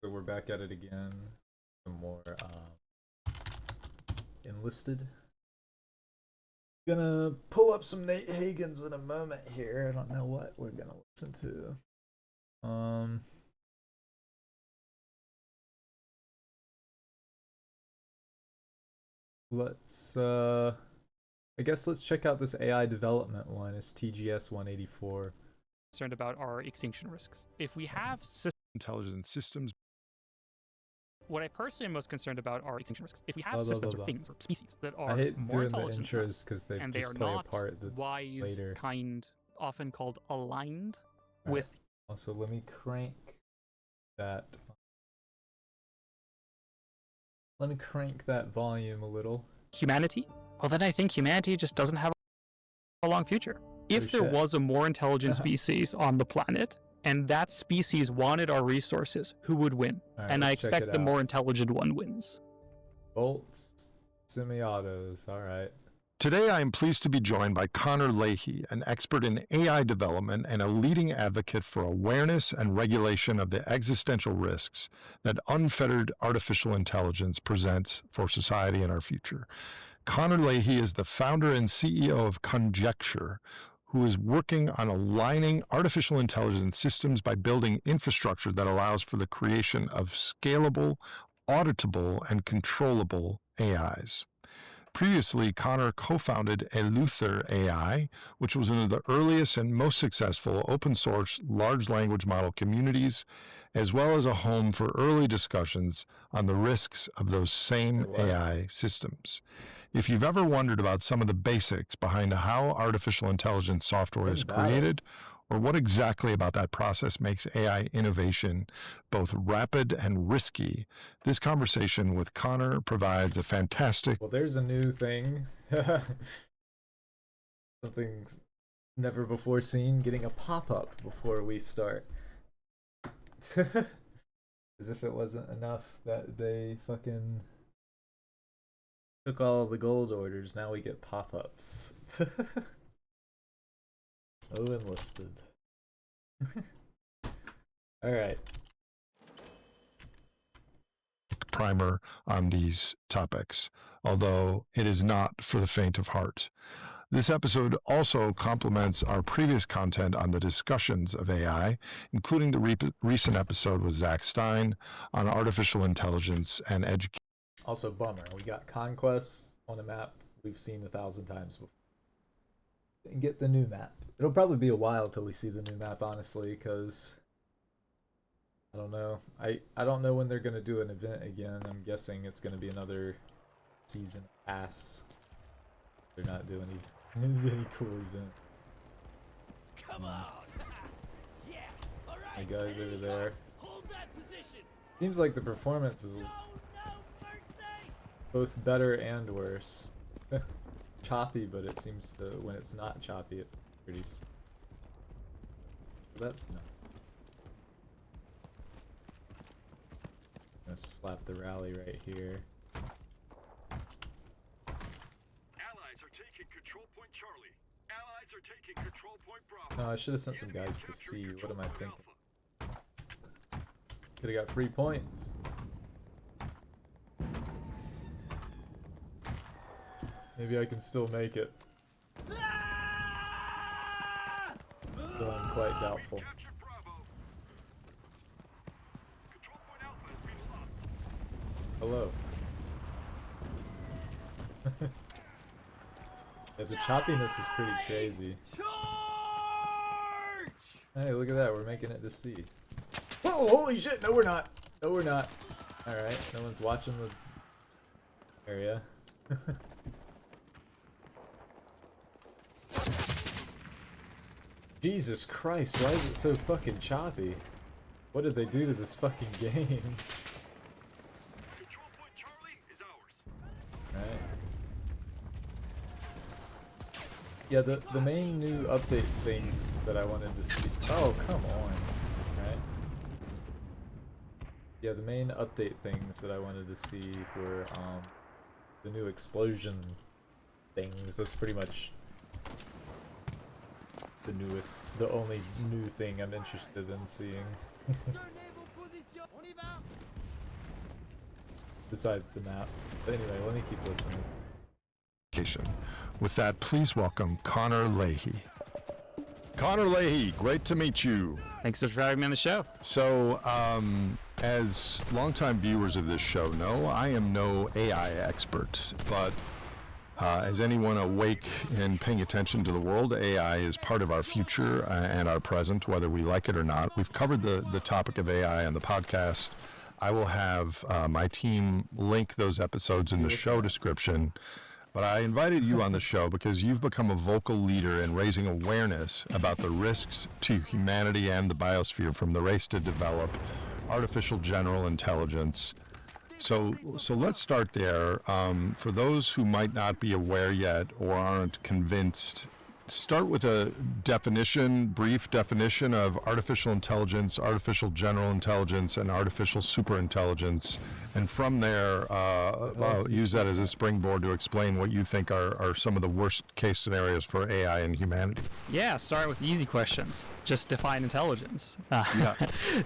So we're back at it again. Some more enlisted. Gonna pull up some Nate Hagens in a moment here. I don't know what we're gonna listen to. Let's I guess let's check out this AI development one. It's TGS 184. Concerned about our extinction risks. If we have intelligent systems. What I personally am most concerned about are extinction risks. If we have systems or things or species that are I hate more doing the intelligent than intros us, because they and they just are play not a part that's wise, later. kind, often called aligned Right. with. Also, let me crank that. Let me crank that volume a little. Humanity, well then I think humanity just doesn't have a long future. If there was a more intelligent species on the planet, and that species wanted our resources, who would win? Right, and I expect the more intelligent one wins. Bolts, semi-autos, alright. Today I am pleased to be joined by Connor Leahy, an expert in AI development and a leading advocate for awareness and regulation of the existential risks that unfettered artificial intelligence presents for society and our future. Connor Leahy is the founder and CEO of Conjecture, who is working on aligning artificial intelligence systems by building infrastructure that allows for the creation of scalable, auditable, and controllable AIs. Previously, Connor co-founded Eleuther AI, which was one of the earliest and most successful open-source large language model communities, as well as a home for early discussions on the risks of those same AI systems. If you've ever wondered about some of the basics behind how artificial intelligence software is created, or what exactly about that process makes AI innovation both rapid and risky, this conversation with Connor provides a fantastic... Well, there's a new thing. Something never before seen, getting a pop-up before we start. As if it wasn't enough that they fucking took all the gold orders, now we get pop-ups. Oh, enlisted. Alright. Primer on these topics, although it is not for the faint of heart. This episode also complements our previous content on the discussions of AI, including the recent episode with Zach Stein on artificial intelligence and education. Also, bummer. We got Conquest on a map we've seen 1,000 times before. And get the new map. It'll probably be a while till we see the new map, honestly, because I don't know. I don't know when they're gonna do an event again. I'm guessing it's gonna be another season pass. They're not doing any cool event. Come on. Yeah. All right. The guys over there. Hold that position. Seems like the performance is both better and worse. Choppy, but it seems to, when it's not choppy, it's pretty. That's not. I'm gonna slap the rally right here. Allies are taking control point Charlie. Allies are taking control point Bravo. No, I should have sent some guys to see. What am I thinking? Could have got free points. Maybe I can still make it. Though I'm quite doubtful. Hello. Yeah, the choppiness is pretty crazy. Hey, look at that. We're making it to sea. Whoa, holy shit. No, we're not. No, we're not. Alright, no one's watching the area. Jesus Christ, why is it so fucking choppy? What did they do to this fucking game? Control point Charlie is ours. Right. Yeah, the main new update things that I wanted to see. Oh, come on. Right. Yeah, the main update things that I wanted to see were the new explosion things. That's pretty much the only new thing I'm interested in seeing. Besides the map. But anyway, let me keep listening. With that, please welcome Connor Leahy. Connor Leahy, great to meet you. Thanks so much for having me on the show. So, as longtime viewers of this show know, I am no AI expert, but as anyone awake and paying attention to the world, AI is part of our future and our present, whether we like it or not. We've covered the topic of AI on the podcast. I will have my team link those episodes in the show description. But I invited you on the show because you've become a vocal leader in raising awareness about the risks to humanity and the biosphere from the race to develop artificial general intelligence. So let's start there. For those who might not be aware yet or aren't convinced, start with a brief definition of artificial intelligence, artificial general intelligence, and artificial superintelligence. And from there, I'll use that as a springboard to explain what you think are some of the worst case scenarios for AI and humanity. Yeah, start with the easy questions. Just define intelligence.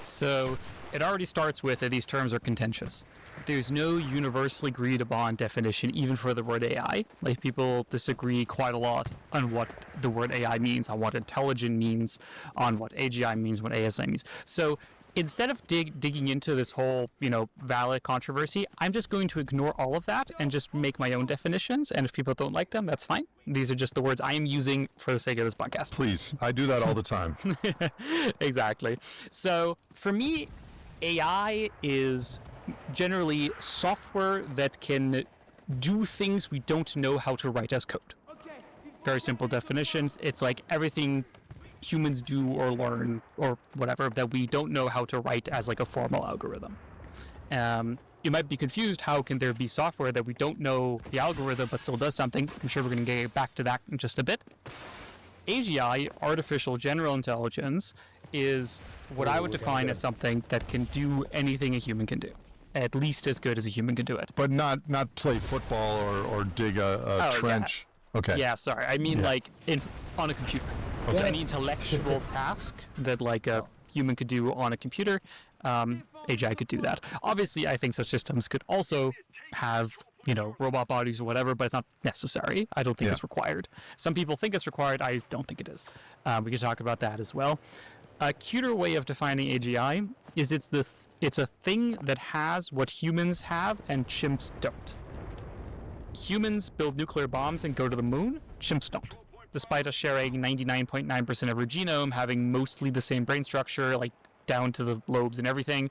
So it already starts with that these terms are contentious. There's no universally agreed upon definition, even for the word AI. Like, people disagree quite a lot on what the word AI means, on what intelligent means, on what AGI means, what ASI means. So instead of digging into this whole, valid controversy, I'm just going to ignore all of that and just make my own definitions. And if people don't like them, that's fine. These are just the words I am using for the sake of this podcast. Please, I do that all the time. Exactly. So for me, AI is generally software that can do things we don't know how to write as code. Very simple definitions. It's like everything humans do or learn or whatever that we don't know how to write as like a formal algorithm. You might be confused, how can there be software that we don't know the algorithm but still does something? I'm sure we're going to get back to that in just a bit. AGI, artificial general intelligence, is what I would define as something that can do anything a human can do, at least as good as a human can do it. But not play football or dig a trench. Yeah. Okay. Yeah, sorry. I mean, like on a computer. Okay. So any intellectual task that like a human could do on a computer, AGI could do that. Obviously, I think such systems could also have, robot bodies or whatever, but it's not necessary. I don't think it's required. Some people think it's required. I don't think it is. We can talk about that as well. A cuter way of defining AGI is it's a thing that has what humans have and chimps don't. Humans build nuclear bombs and go to the moon. Chimps don't. Despite us sharing 99.9% of our genome, having mostly the same brain structure, like down to the lobes and everything.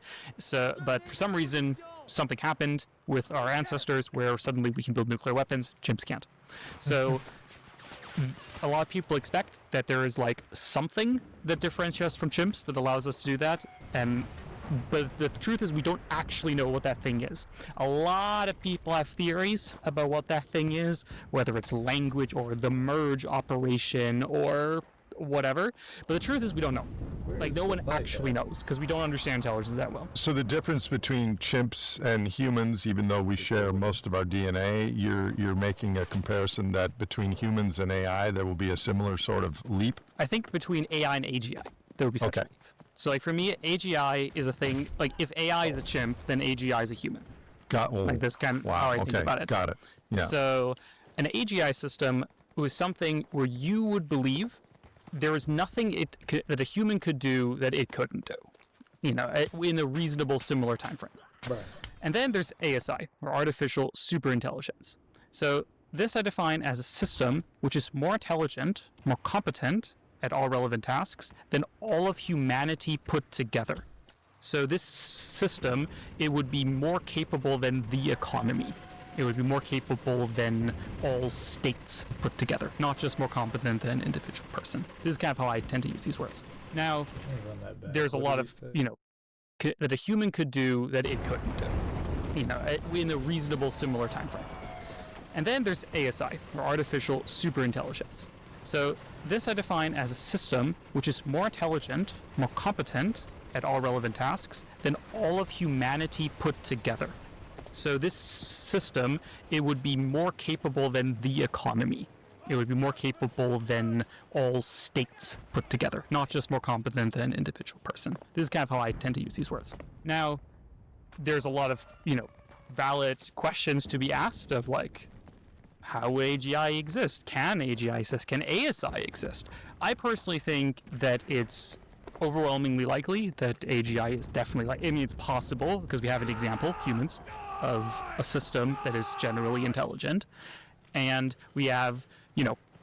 But for some reason, something happened with our ancestors where suddenly we can build nuclear weapons. Chimps can't. So a lot of people expect that there is like something that differentiates us from chimps that allows us to do that. But the truth is we don't actually know what that thing is. A lot of people have theories about what that thing is, whether it's language or the merge operation or whatever. But the truth is we don't know. No one actually knows because we don't understand intelligence that well. So the difference between chimps and humans, even though we share most of our DNA, you're making a comparison that between humans and AI there will be a similar sort of leap? I think between AI and AGI there will be such a leap. So for me, AGI is a thing, if AI is a chimp, then AGI is a human. This kind of how I think about it. Got it. Yeah. So an AGI system was something where you would believe there was nothing that a human could do that it couldn't do, in a reasonable similar time frame. Right. And then there's ASI, or artificial superintelligence. So this I define as a system which is more intelligent, more competent at all relevant tasks than all of humanity put together. So this system, it would be more capable than the economy. It would be more capable than all states put together, not just more competent than an individual person. This is kind of how I tend to use these words. Now, there's a lot of, that a human could do that it couldn't do, in a reasonable similar time frame. And then there's ASI, or artificial superintelligence. So this I define as a system which is more intelligent, more competent at all relevant tasks than all of humanity put together. So this system, it would be more capable than the economy. It would be more capable than all states put together, not just more competent than an individual person. This is kind of how I tend to use these words. Now, there's a lot of, valid questions to be asked of like, how would AGI exist? Can AGI exist? Can ASI exist? I personally think that it's overwhelmingly likely that AGI is definitely it's possible because we have an example, humans, of a system that is generally intelligent. And we have,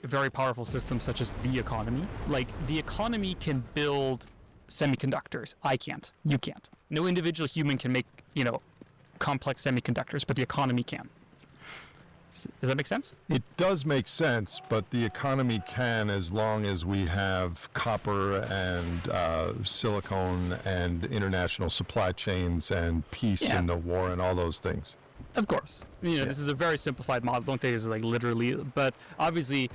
very powerful systems such as the economy. Like, the economy can build semiconductors. I can't. You can't. No individual human can make, complex semiconductors, but the economy can. Does that make sense? It does make sense, but the economy can as long as we have copper and silicone and international supply chains and peace in the war and all those things. Of course. This is a very simplified model. Don't take this as like literally, but obviously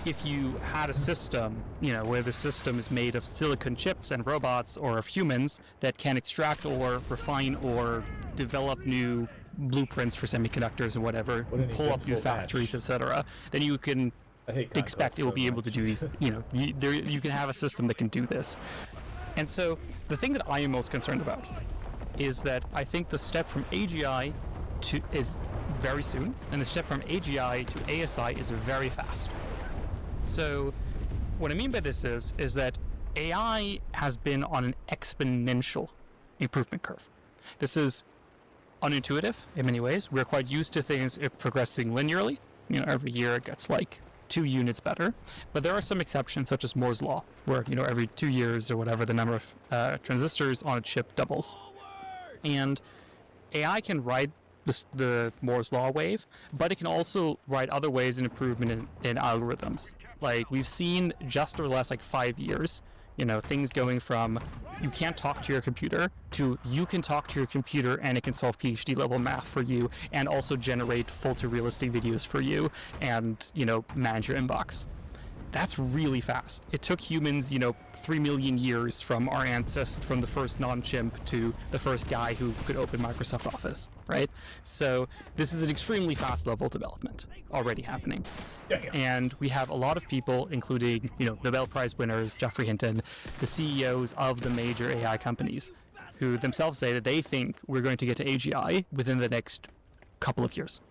if you had a system, where the system is made of silicon chips and robots or of humans that can extract or refine or develop new blueprints for semiconductors and whatever, pull up new factories, etc., then you can expect it will be able to do these. You can have a system that can do this. And so the thing that I am most concerned about is that I think the step from AGI is very soon, and the step from AGI to ASI is very fast. So what I mean by this is that AI has been on an exponential improvement curve. This is unintuitive in many ways. We're quite used to things progressing linearly. Every year it gets like 2 units better. But there are some exceptions, such as Moore's Law, where, every 2 years or whatever, the number of transistors on a chip doubles. And AI can ride the Moore's Law wave, but it can also ride other waves in improvement in algorithms. Like, we've seen just over the last 5 years, things going from you can't talk to your computer to you can talk to your computer and it can solve PhD level math for you and also generate photorealistic videos for you and, manage your inbox. That's really fast. It took humans, 3 million years from our ancestors, from the first non-chimp to the first guy who could open Microsoft Office, right? So this is an extremely fast level of development already happening. And we have a lot of people, including, Nobel Prize winners, Geoffrey Hinton, the CEOs of the major AI companies, who themselves say that they think we're going to get to AGI within the next couple of years.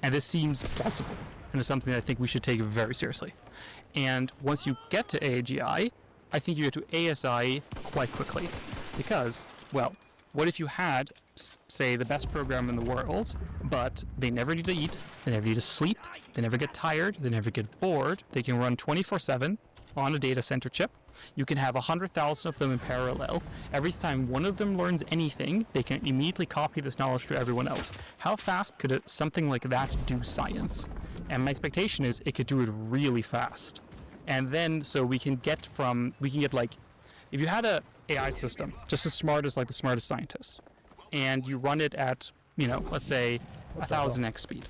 And this seems plausible, and is something that I think we should take very seriously. And once you get to AGI, I think you get to ASI quite quickly. Because, well, what if you had, say, the best program in the world, but they never need to eat, they never need to sleep, they never get tired, they never get bored, they can run 24/7 on a data center chip. You can have 100,000 of them in parallel. Every time one of them learns anything, they can immediately copy this knowledge to everyone else. How fast could something like that do science? And my expectation is it could do it really fast. And then, so we can get if you had a AI system, just as smart as the smartest scientist, and you run it at, let's say 1,000x speed.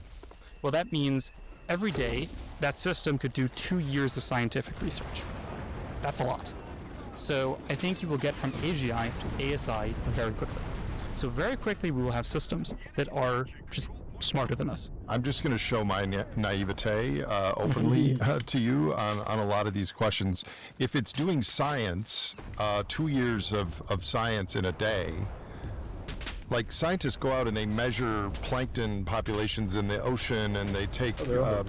Well, that means every day that system could do 2 years of scientific research. That's a lot. So I think you will get from AGI to ASI very quickly. So very quickly we will have systems that are just smarter than us. I'm just going to show my naivete openly to you on a lot of these questions. If it's doing science, 2 years of science in a day, scientists go out and they measure plankton populations in the ocean and they take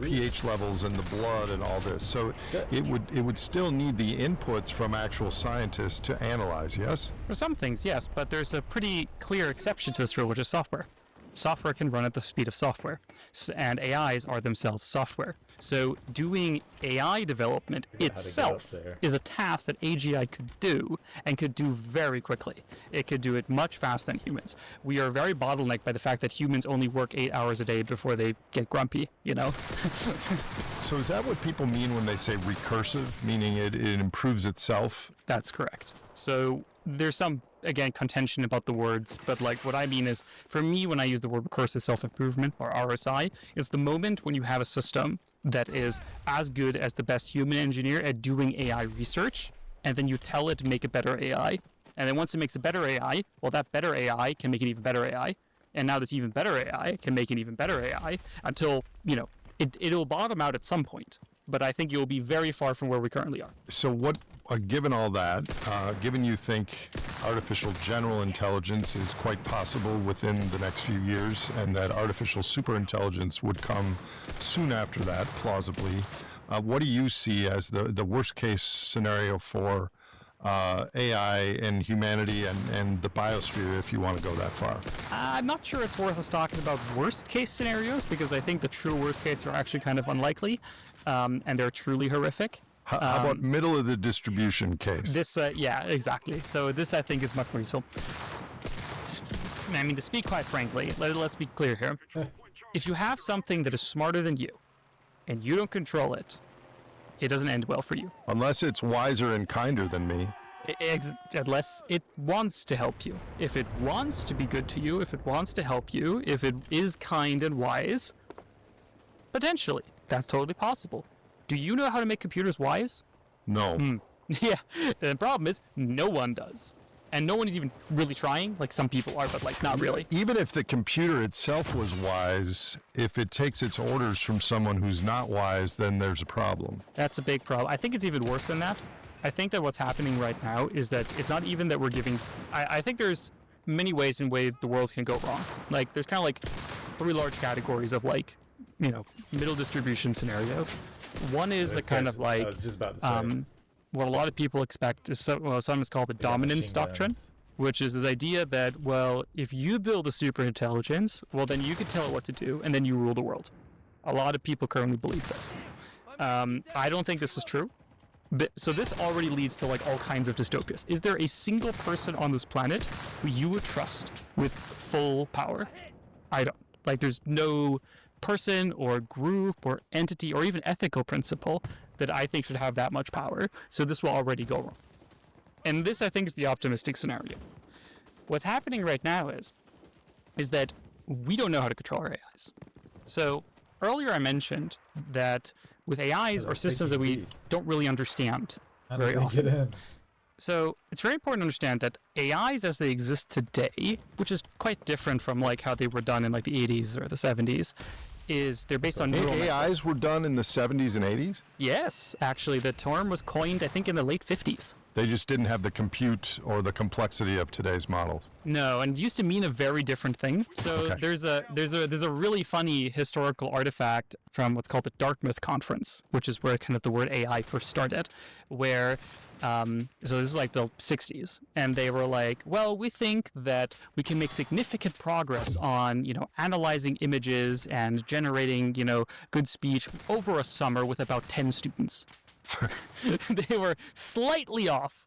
pH levels in the blood and all this. So it would still need the inputs from actual scientists to analyze, yes? For some things, yes, but there's a pretty clear exception to this rule, which is software. Software can run at the speed of software, and AIs are themselves software. So doing AI development itself is a task that AGI could do, and could do very quickly. It could do it much faster than humans. We are very bottlenecked by the fact that humans only work 8 hours a day before they get grumpy, So is that what people mean when they say recursive, meaning it improves itself? That's correct. So there's some, again, contention about the words, but what I mean is, for me, when I use the word recursive self-improvement, or RSI, it's the moment when you have a system that is as good as the best human engineer at doing AI research, and then you tell it to make a better AI. And then once it makes a better AI, well, that better AI can make an even better AI. And now this even better AI can make an even better AI until, it'll bottom out at some point. but I think you'll be very far from where we currently are. So what, given all that, given you think artificial general intelligence is quite possible within the next few years and that artificial superintelligence would come soon after that, plausibly, what do you see as the worst case scenario for AI and humanity and the biosphere, if you want to go that far? I'm not sure it's worth us talking about worst case scenarios, because I think the true worst case are actually kind of unlikely, and they're truly horrific. How about middle of the distribution case? This, yeah, exactly. So this, I think, is much more useful. I mean, to speak quite frankly, let's be clear here. If you have something that is smarter than you, and you don't control it, it doesn't end well for you. Unless it's wiser and kinder than me. Unless it wants to help you. If it wants to be good to you, if it wants to help you, if it is kind and wise, potentially, that's totally possible. Do you know how to make computers wise? No. Yeah, the problem is no one does. And no one is even really trying. Like, some people are, but like not really. Even if the computer itself was wise, if it takes its orders from someone who's not wise, then there's a problem. That's a big problem. I think it's even worse than that. I think that what's happening right now is that it's not even that we're giving... I think there's many ways in which the world can go wrong. Like, there's kind of like 3 large categories of, like, you know, middle distribution scenarios. One is the kind of like... I was just about to say. What a lot of people expect is sometimes called the dominance doctrine, which is this idea that, well, if you build a super intelligence, well, then you can tell it what to do, and then you rule the world. A lot of people currently believe this. I don't think this is true. So this already leads to like all kinds of dystopias. Is there a single person on this planet who you would trust with full power? I don't. Like, there's no person or group or entity or even ethical principle that I think should have that much power. So this will already go wrong. And this, I think, is the optimistic scenario. What's happening right now is that we don't know how to control our AIs. So earlier I mentioned that with AIs or systems that we don't really understand very often. So it's very important to understand that AIs as they exist today, which is quite different from like how they were done in like the 80s or the 70s, is they're based on neural networks. AIs were done in the 70s and 80s? Yes, actually, the term was coined, I think, in the late 50s. They just didn't have the compute or the complexity of today's models. No, and it used to mean a very different thing. So Okay. there's a really funny historical artifact from what's called the Dartmouth Conference, which is where kind of the word AI first started, where so this is like the 60s, and they were like, well, we think that we can make significant progress on, you know, analyzing images and generating, you know, good speech over a summer with about 10 students. They were slightly off.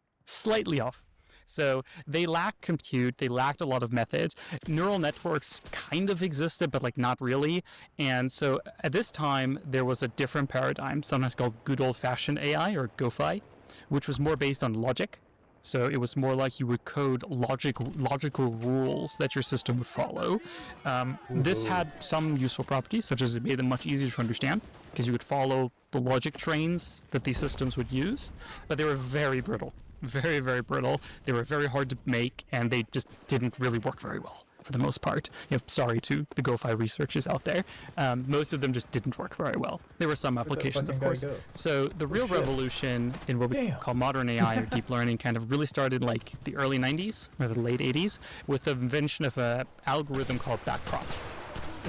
So they lacked compute, they lacked a lot of methods. Neural networks kind of existed, but like not really. And so at this time, there was a different paradigm, sometimes called good old-fashioned AI, or GoFi, which was more based on logic. So it was more like you would code logical rules that your system would follow. This had some useful properties, such as it made them much easier to understand, because you would follow the logic trains that these systems would use, but they were very brittle. Very, very brittle. They were very hard to make, and they just didn't really work very well for the most part. You know, sorry to the GoFi researchers out there. Most of them just didn't work very well. There were some applications, of course. So the real revolution in what we call modern AI or deep learning kind of really started like the early 90s or the late 80s with the invention of an algorithm called backprop.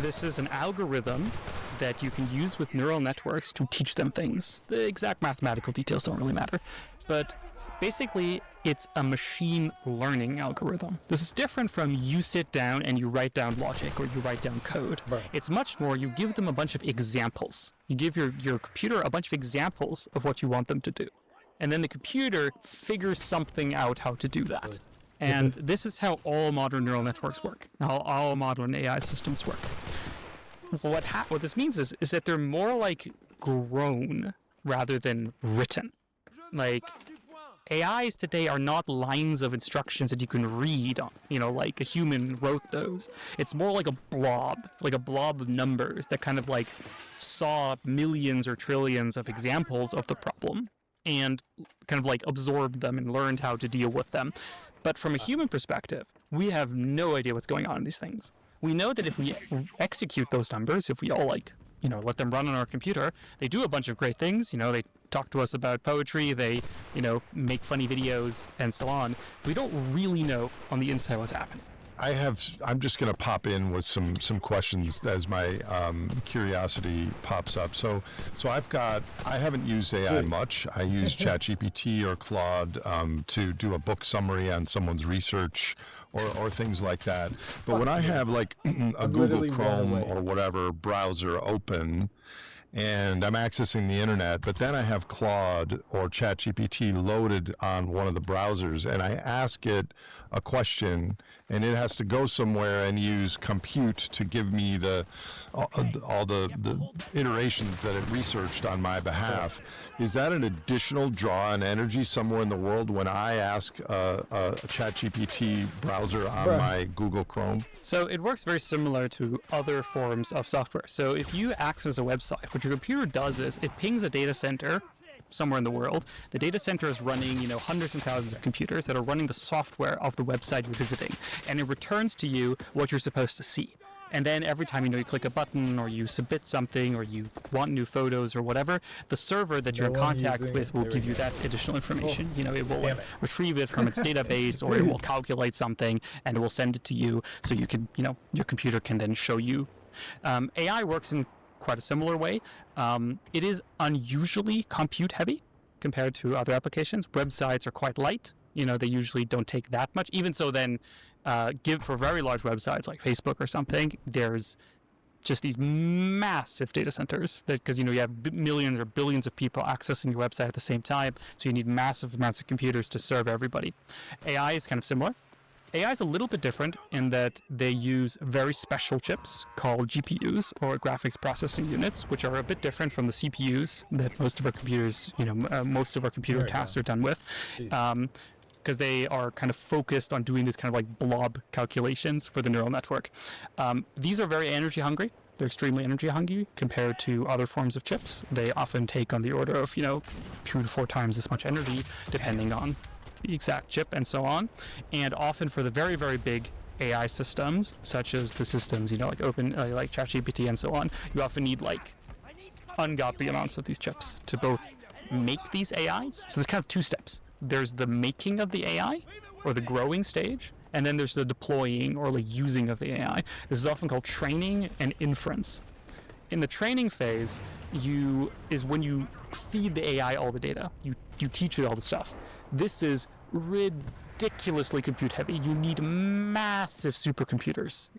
This is an algorithm that you can use with neural networks to teach them things. The exact mathematical details don't really matter. But basically, it's a machine learning algorithm. This is different from you sit down and you write down logic or you write down code. Right. It's much more, you give them a bunch of examples. You give your computer a bunch of examples of what you want them to do. And then the computer figures something out how to do that. And this is how all modern neural networks work, how all modern AI systems work. What this means is that they're more like grown rather than written. Like, AIs today are not lines of instructions that you can read on, you know, like a human wrote those. It's more like a blob of numbers that kind of like saw millions or trillions of examples of the problem and kind of like absorbed them and learned how to deal with them. But from a human perspective, we have no idea what's going on in these things. We know that if we execute those numbers, if we all like let them run on our computer. They do a bunch of great things. They talk to us about poetry. They, make funny videos and so on. We don't really know on the inside what's happening. I'm just going to pop in with some questions as my curiosity pops up. So I haven't used AI much. I use ChatGPT or Claude to do a book summary on someone's research or things like that. But when I have like a Google Chrome or whatever browser open, and I'm accessing the internet, but then I have Claude or ChatGPT loaded on one of the browsers, and I ask it a question, and it has to go somewhere and use compute to give me all the iterations that it researched on my behalf. Is that an additional draw on energy somewhere in the world when I ask a ChatGPT browser on my Google Chrome? So it works very similar to other forms of software. So if you access a website, what your computer does is it pings a data center somewhere in the world. The data center is running, hundreds and thousands of computers that are running the software of the website you're visiting, and it returns to you what you're supposed to see. And then every time you click a button or you submit something or you want new photos or whatever, the server that you're in contact with will give you that additional information. It will retrieve it from its database, or it will calculate something and it will send it to you so you can, your computer can then show you. AI works in quite a similar way. It is unusually compute heavy compared to other applications. Websites are quite light. They usually don't take that much. Even so, then for very large websites like Facebook or something, there's just these massive data centers because you have millions or billions of people accessing your website at the same time. So you need massive amounts of computers to serve everybody. AI is kind of similar. AI is a little bit different in that they use very special chips called GPUs, or graphics processing units, which are a bit different from the CPUs that most of our computers, most of our computer tasks are done with, because they are kind of focused on doing this kind of like blob calculations for the neural network. These are very energy hungry. They're extremely energy hungry compared to other forms of chips. They often take on the order of, 2 to 4 times as much energy, depending on the exact chip and so on. And often for the very, very big AI systems, such as the systems, like like ChatGPT and so on, you often need like ungodly amounts of these chips to both make these AIs. So there's kind of 2 steps. There's the making of the AI, or the growing stage, and then there's the deploying or like using of the AI. This is often called training and inference. In the training phase, is when you feed the AI all the data. You teach it all the stuff. This is ridiculously compute heavy. You need massive supercomputers,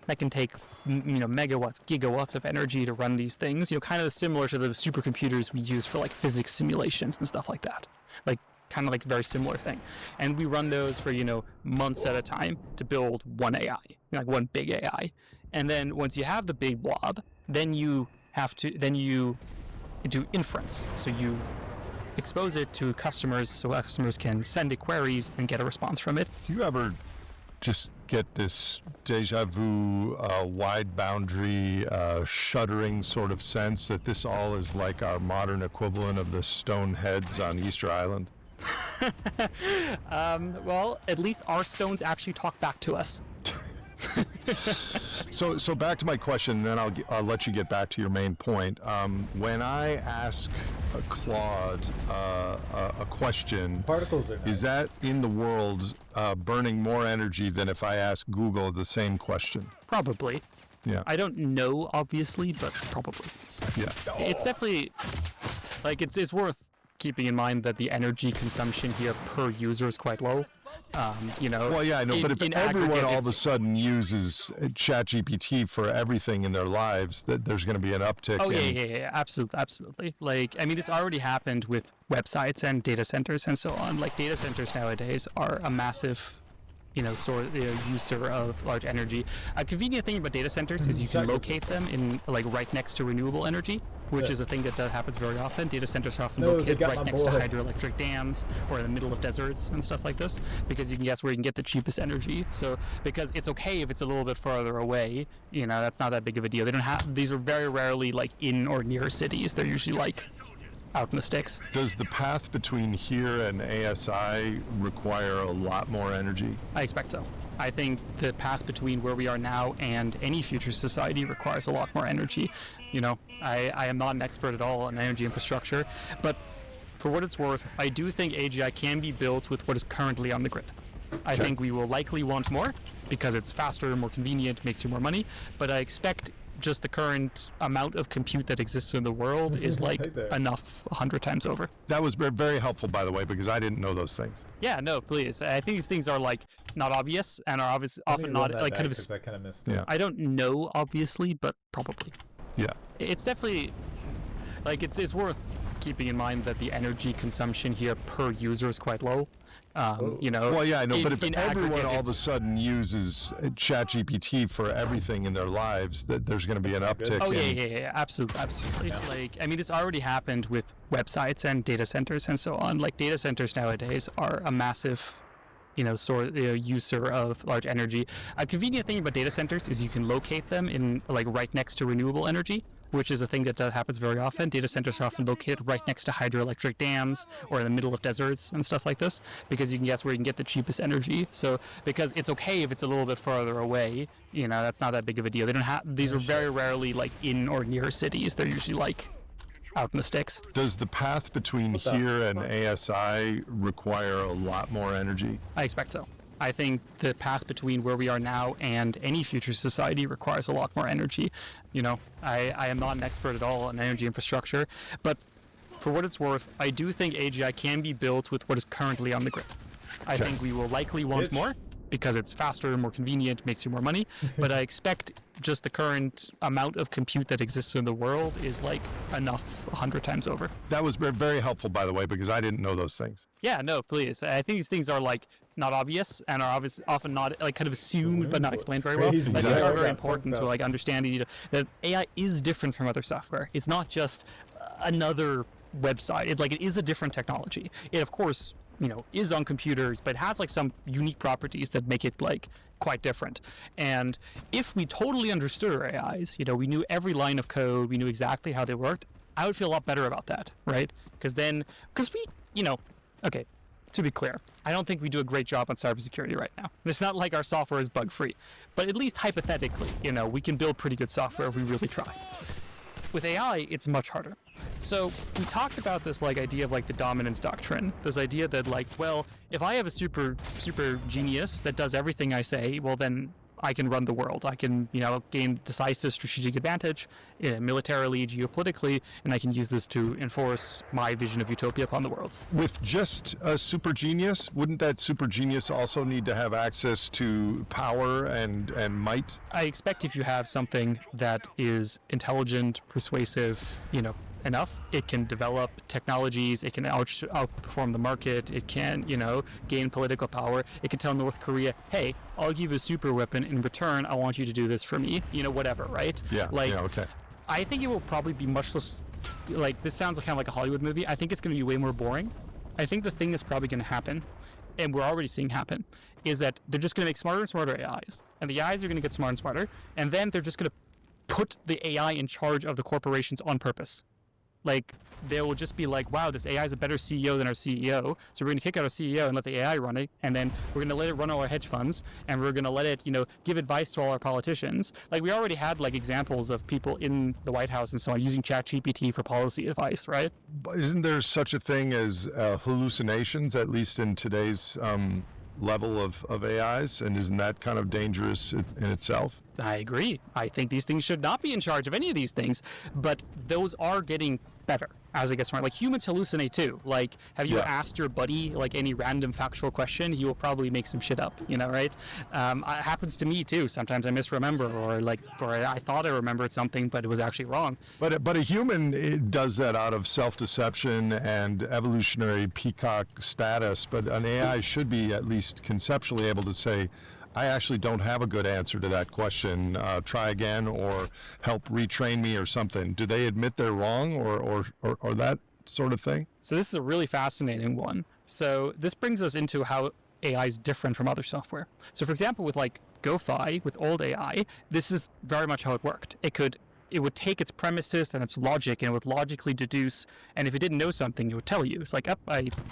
that can take, megawatts, gigawatts of energy to run these things, kind of similar to the supercomputers we use for like physics simulations and stuff like that. Like kind of like very similar thing. And we run those for, months at a time to build one AI, like one big AI. And then once you have the big blob, then you do inference. So you expose it to customers so customers can send it queries and get a response from it. Do you ever just get this deja vu, wide boundary, shuddering sort of sense that this all is like our modern equivalent of the stone heads on Easter Island? Well, at least our stones actually talk back to us. So back to my question, then I'll let you get back to your main point. When I ask Claude a question, Particles are nice. is that in the world burning more energy than if I ask Google the same question? Probably. Yeah. I don't know, obviously, but probably. Yeah. It's definitely like it's worth keeping in mind that the energy consumption here per user is quite low. Well, yeah, I know, but if everyone all of a sudden uses ChatGPT for everything in their lives, that there's going to be an uptick. Oh, yeah, absolutely. Like, I mean, this already happened with websites and data centers and so on. Like, data centers nowadays are a massive, user of large energy. A convenient thing about data centers is you can locate them in, like, right next to renewable energy, which is a thing that happens very often. Data centers are often located right next to hydroelectric dams or in the middle of deserts and stuff like this, because you can guess where you can get the cheapest energy. So, because it's okay if it's a little bit farther away, that's not that big of a deal. These are very rarely, like, in or near cities. They're usually, like, out in the sticks. Does the path between here and ASI require a lot more energy? I expect so. I think the path between where we are now and any future society requires a lot more energy. I am not an expert at all on energy infrastructure, but for what it's worth, I do think AGI can be built with what is currently on the grid. I think we will likely want more because it's faster, more convenient, makes you more money, but I expect just the current amount of compute that exists in the world is like enough 100 times over. That was very helpful, by the way, because I didn't know those things. Yeah, no, please. I think these things are like not obvious and are often not like kind of. I kind of missed it. Yeah. I don't know obviously, but probably. Yeah. It's definitely like it's worth keeping in mind that the energy consumption here per user is quite low. Well, yeah, I know, but if in everyone aggregate, all of a sudden uses ChatGPT for everything in their lives, that there's going to be an uptick. Oh yeah, absolutely. Yeah. Like, I mean, this already happened with websites and data centers and so on. Like, data centers nowadays are a massive, user of large energy. A convenient thing about data centers is you can locate them in like right next to renewable energy, which is a thing that happens very often. Data centers are often located right next to hydroelectric dams or in the middle of deserts and stuff like this, because you can guess where you can get the cheapest energy. So because it's okay if it's a little bit farther away, that's not that big of a deal. They don't have these are very rarely like in or near cities. They're usually like out in the sticks. Does the path between here and ASI require a lot more energy? I expect so. I think the path between where we are now and any future society requires a lot more energy. I am not an expert at all on energy infrastructure, but for what it's worth, I do think AGI can be built with what is currently on the grid. I think we will likely want more because it's faster, more convenient, makes you more money, but I expect just the current amount of compute that exists in the world is like enough 100 times over. That was very helpful, by the way, because I didn't know those things. Yeah, no, please. I think these things are like not obvious and are often not like kind of assumed but not explained very well. I think they are very important to like understanding that AI is different from other software. It's not just another website. It is a different technology. It of course is on computers, but it has like some unique properties that make it like quite different. And if we totally understood our AIs, we knew every line of code, we knew exactly how they worked, I would feel a lot better about that, right? Because we, okay, to be clear, I don't think we do a great job on cybersecurity right now. It's not like our software is bug-free, but at least hypothetically, we can build pretty good software if we really try. With AI, it's much harder. So we talked about this idea of the dominance doctrine. This idea that if I have a super genius that does everything I say, well then I can run the world. I can gain decisive strategic advantage militarily, geopolitically, and I can use this to enforce my vision of utopia upon the world. With just a super genius, wouldn't that super genius also need to have access to power and might? I expect if you have something that is intelligent, persuasive, enough, it can develop technologies, it can outperform the market, it can, gain political power, it can tell North Korea, hey, I'll give you a super weapon, in return, I want you to do this for me, whatever, right? Yeah, okay. I think it will probably be much less, this sounds kind of like a Hollywood movie, I think it's going to be way more boring. I think the thing that's probably going to happen, and we're already seeing happen, is that they're just going to make smarter and smarter AIs, and the AIs are going to get smarter and smarter, and then they're just going to put the AI in charge of the corporations on purpose. They will just be like, wow, this AI is a better CEO than our CEO, so we're going to kick out our CEO and let the AI run it, and then we're going to let it run all our hedge funds, and we're going to let it, give advice to all our politicians. We already had, examples of people in the White House and so on using ChatGPT for policy advice, right? Isn't there such a thing as hallucinations, at least in today's level of AIs, and isn't that kind of dangerous in itself? I agree. I think these things should not be in charge of any of these things, but those are getting better as it gets smarter. Humans hallucinate too. Have you asked your buddy any random factual question? He will probably make some shit up, right? It happens to me too. Sometimes I misremember, or I thought I remembered something, but it was actually wrong. But a human does that out of self-deception and evolutionary peacock status. But an AI should be at least conceptually able to say, I actually don't have a good answer to that question. Try again, or help retrain me, or something. Do they admit they're wrong, or that sort of thing? So this is a really fascinating one. So this brings us into how AI is different from other software. So for example, with GoFi, with old AI, this is very much how it worked. It would take its premises and its logic, and it would logically deduce, and if it didn't know something, it would tell you. It's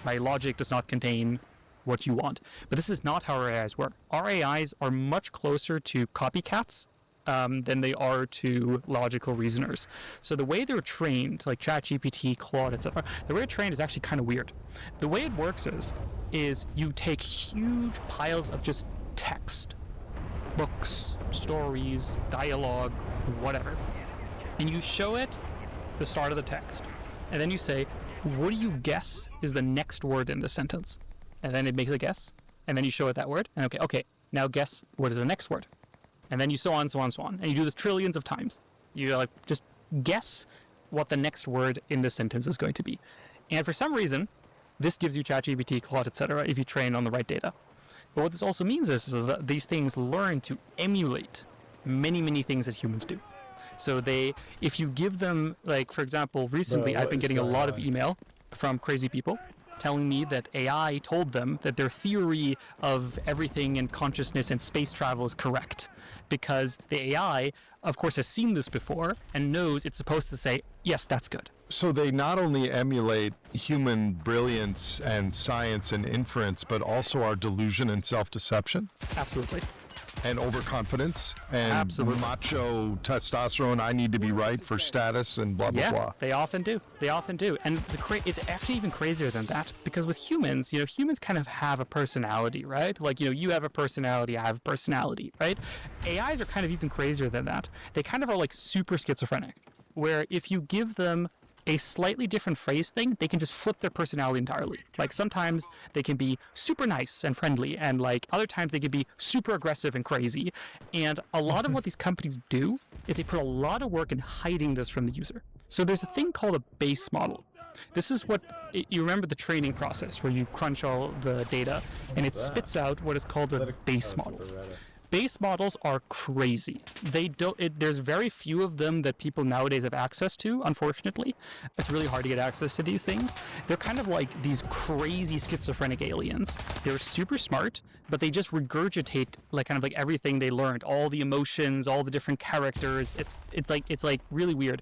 my logic does not contain what you want. But this is not how our AIs work. Our AIs are much closer to copycats than they are to logical reasoners. So the way they're trained, like ChatGPT, Claude, etc., the way they're trained is actually kind of weird. The way it works is you take huge piles of just text, books, stories, dialogue, whatever, and you show it the start of the text. And then you say, what do you guess is the next word in the sentence? And then it makes a guess. And then you show it that word. And okay, now guess what is the next word. And then you so on. And you do this trillions of times. You like just guess what the next word in the sentence is going to be. And for some reason, this gives you ChatGPT, Claude, etc. if you train on the right data. But what this also means is that these things learn to emulate many, many things that humans do. So if you give them, like, for example, recently I've been getting a lot of email from crazy people telling me that AI told them that their theory of everything and consciousness and space travel is correct. Because the AI, of course, has seen this before and knows it's supposed to say, yes, that's good. So they not only emulate human brilliance and science and inference, but also our delusion and self-deception? Absolutely. And overconfidence and Absolutely. macho testosterone, I need to be right for status and blah, blah, Yeah, blah. they often do. And it's actually even crazier than that, because with humans, humans kind of have a personality, right? Like, you have a personality, I have a personality, right? AIs are kind of even crazier than that. They kind of are like super schizophrenic, where if you give them a slightly different phrase thing, they can just flip their personality entirely. Like, sometimes they can be super nice and friendly, and like other times they can be super aggressive and crazy. And a lot of what these companies do is they put a lot of work in hiding this from the user. So there's a thing called a base model. This is what you remember, the training process where you crunch all the data and it spits out what is called a base model. Base models are crazy. There's very few of them that people nowadays have access to, unfortunately. It's really hard to get access to these things. They're kind of like these crazy schizophrenic aliens. They're super smart, but they just regurgitate like everything they learned, all the emotions, all the different characters. It's like really weird.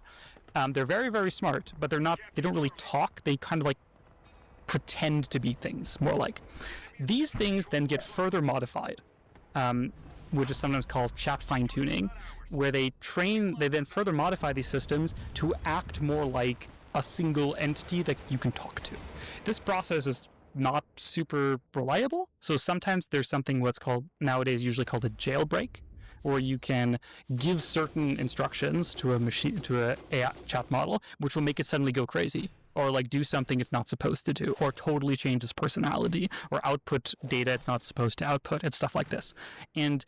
They're very, very smart, but they don't really talk. They kind of like pretend to be things, more like. These things then get further modified. Which is sometimes called chat fine-tuning, where they then further modify these systems to act more like a single entity that you can talk to. This process is not super reliable, so sometimes there's something what's called nowadays usually called a jailbreak, where you can give certain instructions to a AI chat model, which will make it suddenly go crazy, or like do something it's not supposed to do, or totally change its personality, or output data it's not supposed to output, and stuff like this. And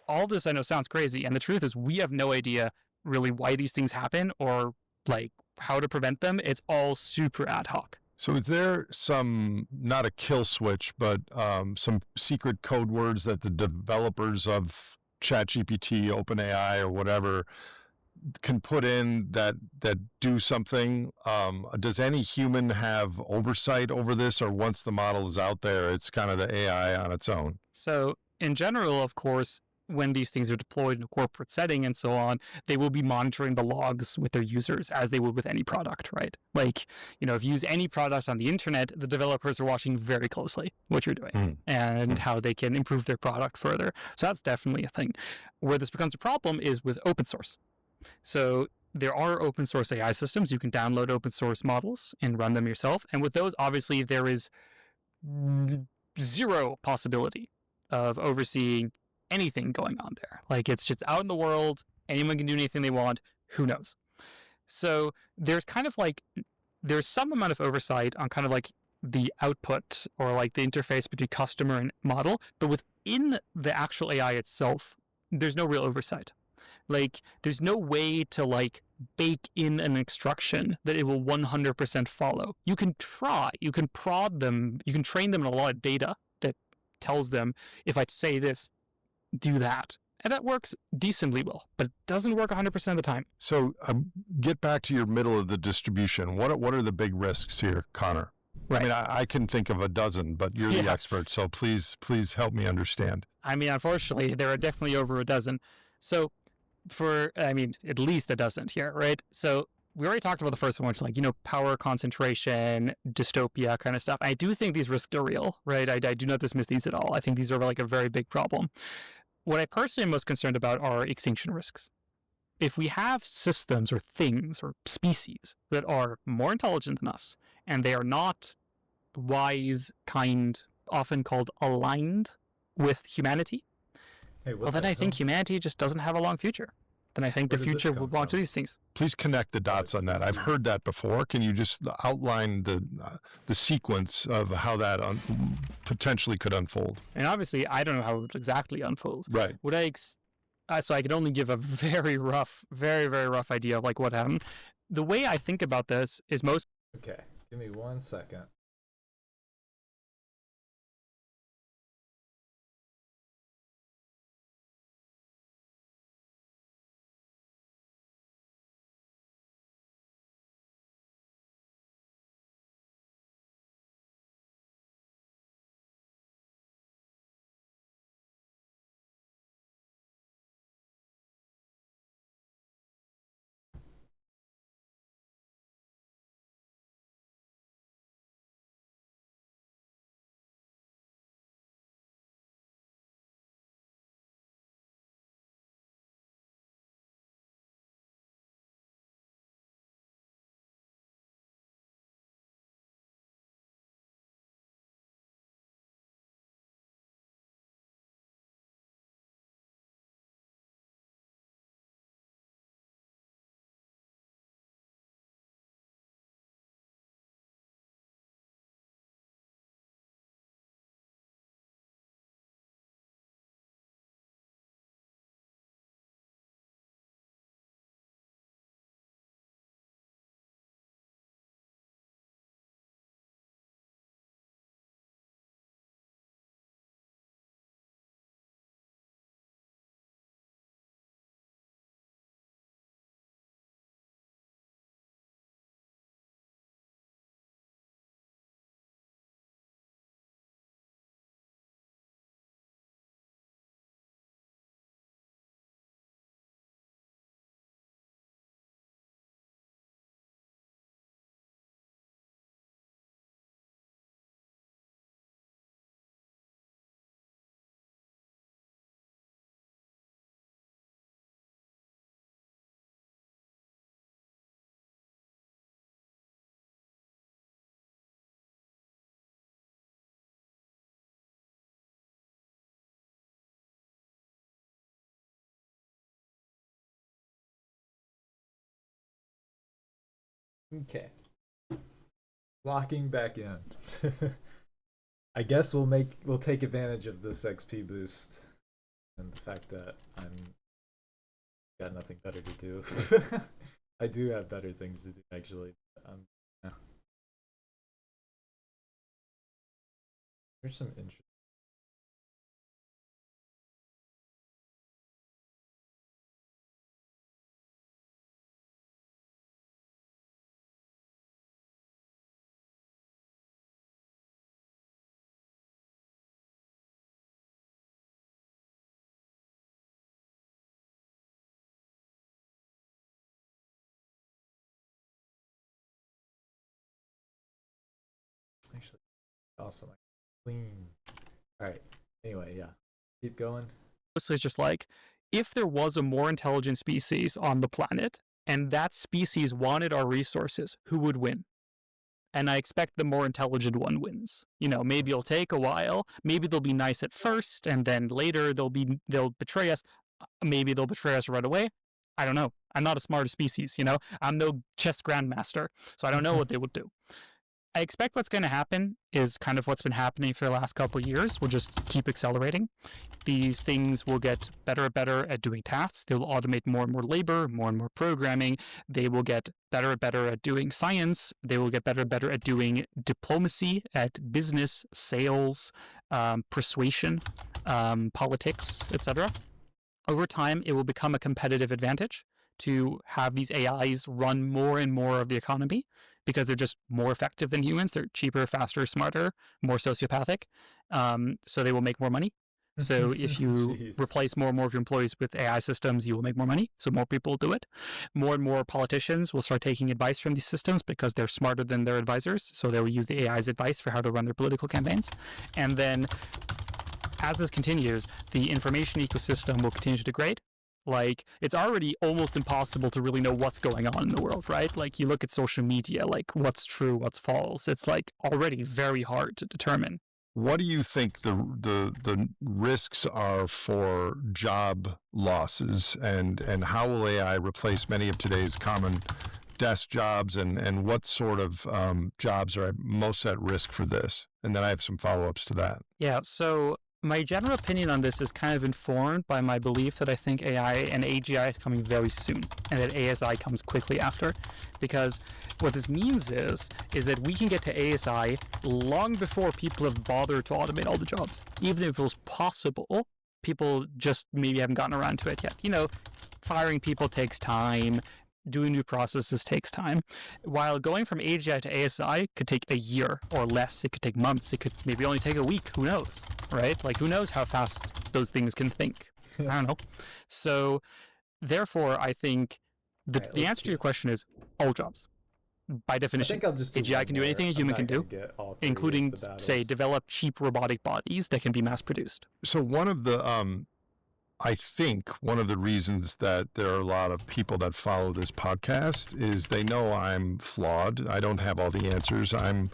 all this I know sounds crazy, and the truth is we have no idea really why these things happen or like how to prevent them. It's all super ad hoc. So is there not a kill switch, but some secret code words that the developers of ChatGPT, OpenAI, or whatever can put in that do something? Does any human have oversight over this, or once the model is out there, it's kind of the AI on its own? So in general, of course, when these things are deployed in a corporate setting and so on, they will be monitoring the logs with their users as they would with any product, right? Like, if you use any product on the internet, the developers are watching very closely what you're doing and how they can improve their product further. So that's definitely a thing. Where this becomes a problem is with open source. So there are open source AI systems. You can download open source models and run them yourself. And with those, obviously, there is zero possibility of overseeing anything going on there. Like, it's just out in the world. Anyone can do anything they want. Who knows? So there's there's some amount of oversight on kind of like the output or like the interface between customer and model. But within the actual AI itself, there's no real oversight. Like, there's no way to like bake in an instruction that it will 100% follow. You can try, you can prod them, you can train them in a lot of data that tells them, if I say this, do that. And that works decently well, but it doesn't work 100% of the time. So get back to your middle of the distribution. What are the big risks here, Connor? Right. I mean, I can think of a dozen, but you're the expert, so please help me understand. I mean, unfortunately, there are definitely over a dozen. So at least a dozen here, right? So we already talked about the first one, which is like, power concentration, dystopia kind of stuff. I do think these risks are real, right? I do not dismiss these at all. I think these are like a very big problem. What I personally am most concerned about are extinction risks. If we have systems or things or species that are more intelligent than us, and they are not wise, kind, often called aligned with humanity, Hey, well, then I think humanity just doesn't have a long future. Then I think the future will belong to these things. Please connect the dots on that. I've heard that before. Can you just outline the sequence of how that potentially could unfold? And obviously, I don't know how it would exactly unfold. Right. So I could only give a very rough, very, very rough idea of like what happened. The way I think about this is most. Okay, give me 1 second. Okay. Locking back in. I guess we'll take advantage of this XP boost and the fact that I'm got nothing better to do. I do have better things to do actually. Yeah. There's some interesting. Actually, awesome. Clean. All right. Anyway, yeah. Keep going. Mostly it's just like, if there was a more intelligent species on the planet, and that species wanted our resources, who would win? And I expect the more intelligent one wins. Maybe it'll take a while. Maybe they'll be nice at first, and then later they'll betray us. Maybe they'll betray us right away. I don't know. I'm not a smart species, I'm no chess grandmaster, so I don't know what they would do. I expect what's going to happen is kind of what's been happening for the last couple of years. We'll just keep accelerating. These things will get better and better at doing tasks. They will automate more and more labor, more and more programming. They will get better and better at doing science. They will get better and better at doing diplomacy, at business, sales, persuasion, politics, etc. Over time, it will become a competitive advantage to have these AIs run more and more of the economy because they're just more effective than humans. They're cheaper, faster, smarter, more sociopathic. So they will make more money. So if you Jeez. replace more and more of your employees with AI systems, you will make more money. So more people will do it. More and more politicians will start taking advice from these systems because they're smarter than their advisors. So they will use the AI's advice for how to run their political campaigns. And then as this continues, the information ecosystem will continue to degrade. Like, it's already almost impossible to really know what's going on in the world, right? Like, you look at social media, like, what's true, what's false. It's, like, already very hard to determine. What do you think the risks are for job losses, and how will AI replace many of today's common desk jobs, and what sort of jobs are most at risk for this? And then I have some follow-ups to that. Yeah, so my general opinion on this is kind of informed by my belief that I think AI and AGI is coming very soon, and that ASI comes quickly after. Because what this means is that we can get to ASI long before people have bothered to automate all the jobs. Even if it was possible, people just maybe haven't gotten around to it yet. You know, firing people takes time. Doing new processes takes time. While going from AGI to ASI could take a year or less. It could take months. It could maybe only take a week. Who knows, right? Like, who knows how fast those things can think? I don't know. So, therefore, I think the answer to your question is all jobs. By I definition, think I'll just do AGI one can do more. anything a I'm human not can gonna do, get all three of including, the say, battles. develop cheap robotic bodies that can be mass produced. So one of the I think one of the reasons that there are a lot of people that follow this podcast is they know I'm flawed. I don't have all the answers. I'm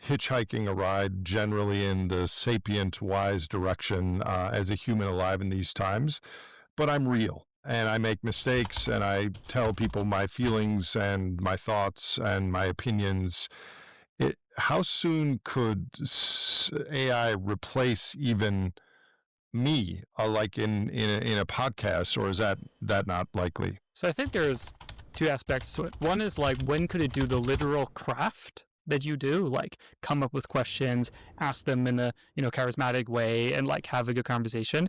hitchhiking a ride generally in the sapient, wise direction as a human alive in these times, but I'm real. And I make mistakes, and I tell people my feelings and my thoughts and my opinions. How soon could AI replace even me, like in a podcast, or is that not likely? So I think there's two aspects to it. One is, like, when could it do the literal craft that you do, like come up with questions, ask them in a charismatic way, and like have a good conversation.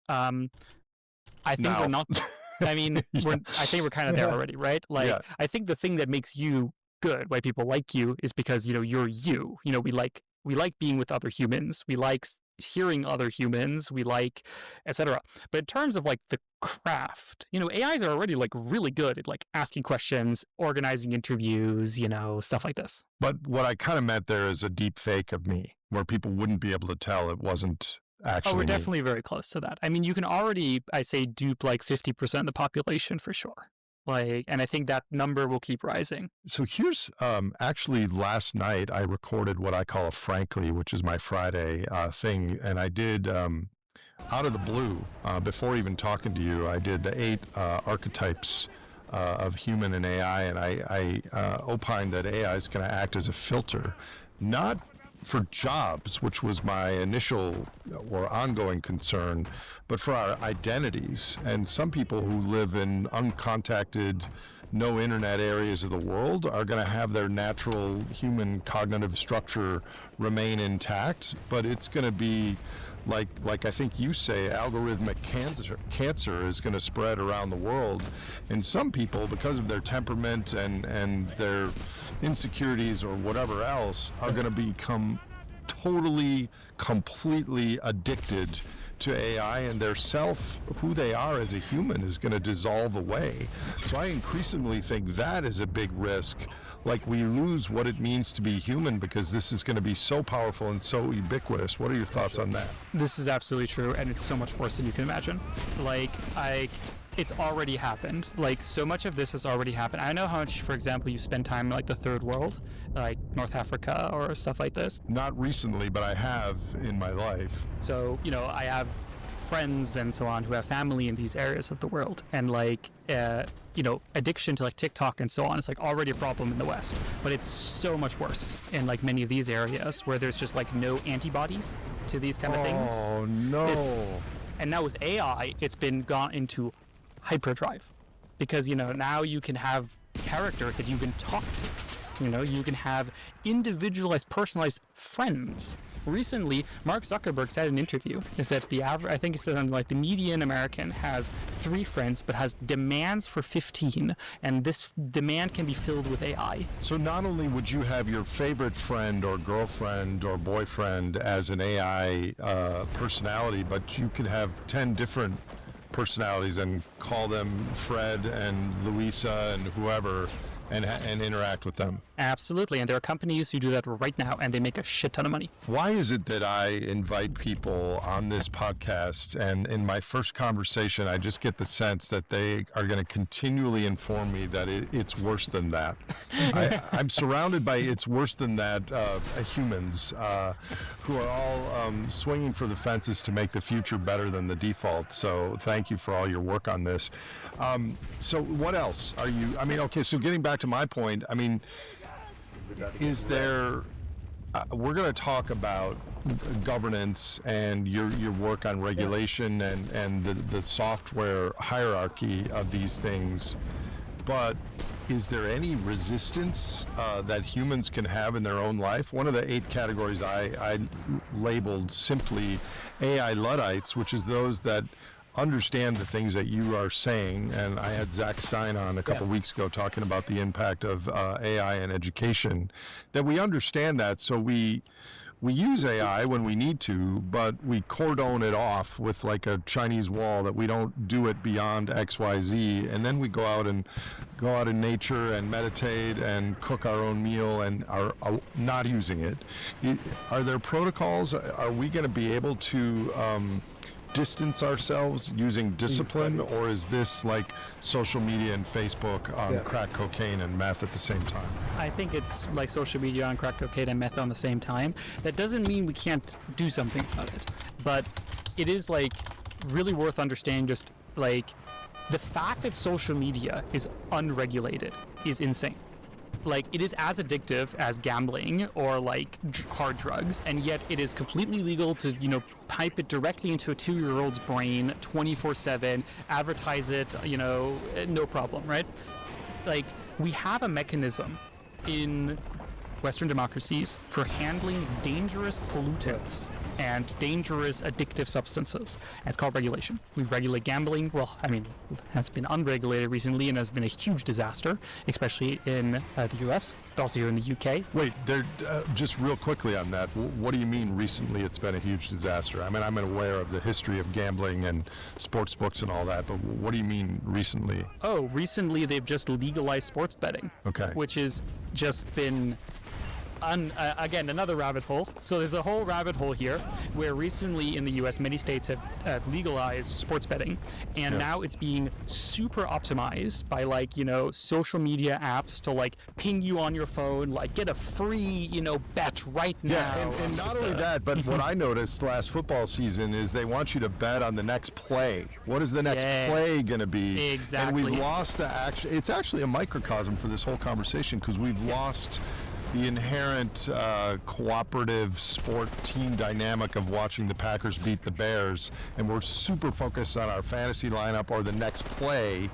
I think Now. we're not. I mean, I think we're kind of there already, right? Like, Yeah. I think the thing that makes you good, why people like you, is because you're you. We like being with other humans. We like hearing other humans. We like, etc. But in terms of like the craft, AIs are already like really good at like asking questions, organizing interviews, stuff like this. But what I kind of meant there is a deep fake of me, where people wouldn't be able to tell it wasn't actually Oh, we're me. definitely very close to that. I mean, you can already, I say, dupe like 50% of the population for sure. Like, and I think that number will keep rising. So here's actually last night I recorded what I call a Frankly, which is my Friday thing, and I did out of the blue before even talking to you. I did the 8 archetypes of human and AI, and I opined that AI is going to act as a filter, not for jobs, which was my initial or ongoing concern, but for our identities. And some people who live in uncontacted, no internet areas of the world are going to have their natural human cognitive structure remain intact, but it's going to be like I think you say, algorithmic cancer is going to spread around the world. And some people, because of their temperament and their insecurities or whatever else, are going to become totally, completely addicted to AI, and their self, who they are as a human, is going to dissolve away. So I increasingly think that is a big risk. Like, we lose what it means to be human because this is going to be so powerful and so ubiquitous. What are your thoughts on that? This is absolutely true, and it's so much worse than you can imagine. Like, it's already happened. Like, so much of this has already happened. I know how much, for example, you spend time in like the third world, like North Africa or stuff like this. Not recently, but I have in my life. So, I have friends and so on who have family in these areas of the world, and like addiction to like TikTok and so on is like already a problem in the West, but it's so much worse in like many of these areas where there's just like no antibodies to these kind of things. Oh no. And now with AI, it's been gone into hyperdrive, because now you can have characters that you can talk to. You can have individualized, personalized friends, recently, Mark Zuckerberg said in an interview is that the average, I think he said something like the median American has 3 friends but has demands for 15, and this demand can be filled with AI. So not only would you have your favorite friend or girlfriend or boyfriend as an AI personality, but you could have 10 different personalities and call them Fred and Louisa and whoever, and interact with them. Absolutely, and there are companies who do that right now, and they make a shit ton of money. Why is it that I invite people on this podcast, and in my first conversation, I just get the sense that they are going to continually inform me that it's worse than that? I'm surrounded by it's worse than that humans who are all swinging for the fences to make the future better than the default. So thank you for all your work on this. So what else are you, I mean, okay, so getting back to my point, I mean, is there, we're going to talk about governance and your work on regulation and the software hierarchy of these things, but is there any resistance that humans can have in their own life? One of the 8 categories I labeled simply AI Luddites, which is those that understand the things that you are saying, and I had Zach Stein on a couple weeks ago talking about the impact of AI in education, that we understand that, so we use AI when we need to, but we cordon it off with like a Chinese wall that we don't do it beyond XYZ, and then we go out in nature and meditate and cook our own meal and are not using it. Are there protocols? Are we going to be able to distance ourselves using discipline, or is this like social media and Facebook on crack cocaine and meth at the same time? I think it's like social media on crack cocaine and meth on the same time. That doesn't mean we can't do something about it, but it is like really worth understanding just like the fact that social media is unregulated is insane. Like, it is as addictive as gambling or like hard drugs, and yet it is completely legal to, you know, pipe it directly into a 2-year-old's brain 24/7, advertise it, you know, no problem, right? Like, we have a mechanism in Western democracies for handling dangerous pollutants and dangerous addictive substances. And it's called regulation. We regulate gambling. Well, I mean, it has been unregulated recently and has been a huge disaster, especially in the US, but also here in the UK. Wait, just real quickly on that, what do you mean recently it's been a huge disaster? I mean, I'm aware of the history of gambling and sports books and all that, but what do you mean recently? Oh, recently they've just legalized sports betting. Okay. Which has just been again, another rabbit hole. So there's a whole rabbit hole here where recently in the US, many states have legalized sports betting, and now it's being super optimized by, like, you know, social media apps to like ping you on your phone, like, get a free, you know, bet right now. Yeah, and not only that, but what I noticed last football season is they want you to bet on the next play. What is the next play going to be? Exactly. And we've lost the action. It's actually a microcosm for this whole conversation, because we've lost the inherent cooperative sport team dynamic of watching the Packers beat the Bears, and we're super focused on our fantasy lineup or the next play,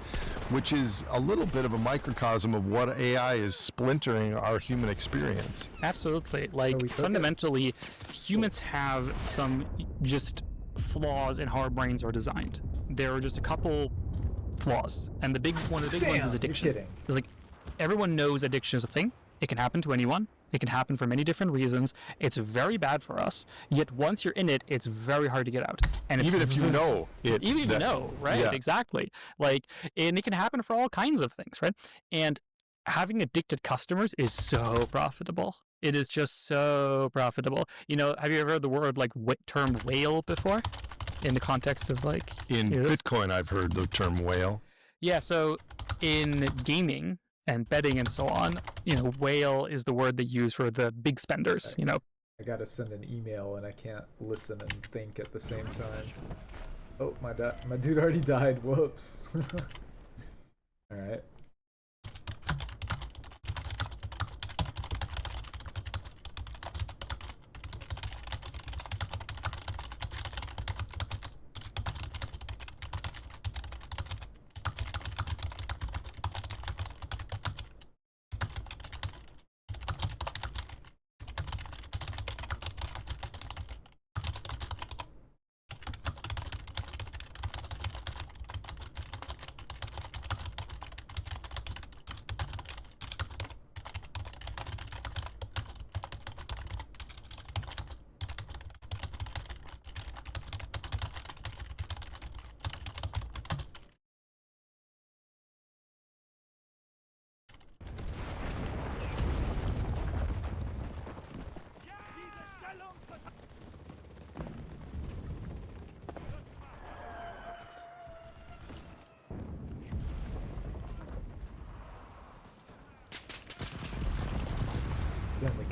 which is a little bit of a microcosm of what AI is splintering our human experience. Absolutely. Like, fundamentally, humans have some just flaws in how our brains are designed. There are just a couple flaws, and one of the big ones is addiction. You're kidding. It's like, everyone knows addiction is a thing. It can happen to anyone. It can happen for many different reasons. It's very bad for us. Yet once you're in it, it's very hard to get out. And it's even if you know it. Even if you know, right? Yeah. Exactly. Like, and it can happen for all kinds of things, right? And having addicted customers is so profitable. It is just so profitable. You know, have you ever heard the word, like, term whale before? In the context of, like... In Bitcoin, I've heard the term whale. Yeah, so in gaming and betting and so on, you know, whale is the word they use for the big spenders, you know. I gotta send an email and I can't listen and think at the same time. Oh, my dude already died. Whoops. Alright.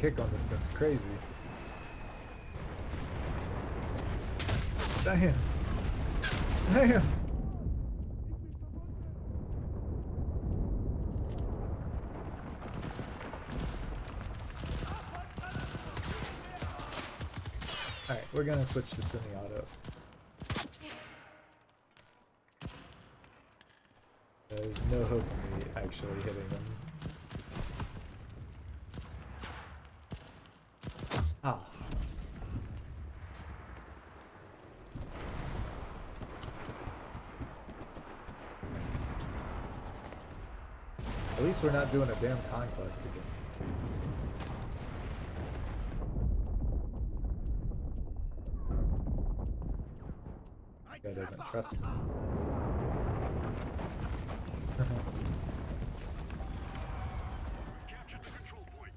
kick on this thing's crazy. Damn. Damn. Alright, we're gonna switch to semi-auto. There's no hope of me actually hitting them. Ah. At least we're not doing a damn conquest again. Guy doesn't trust me. Captured the control point.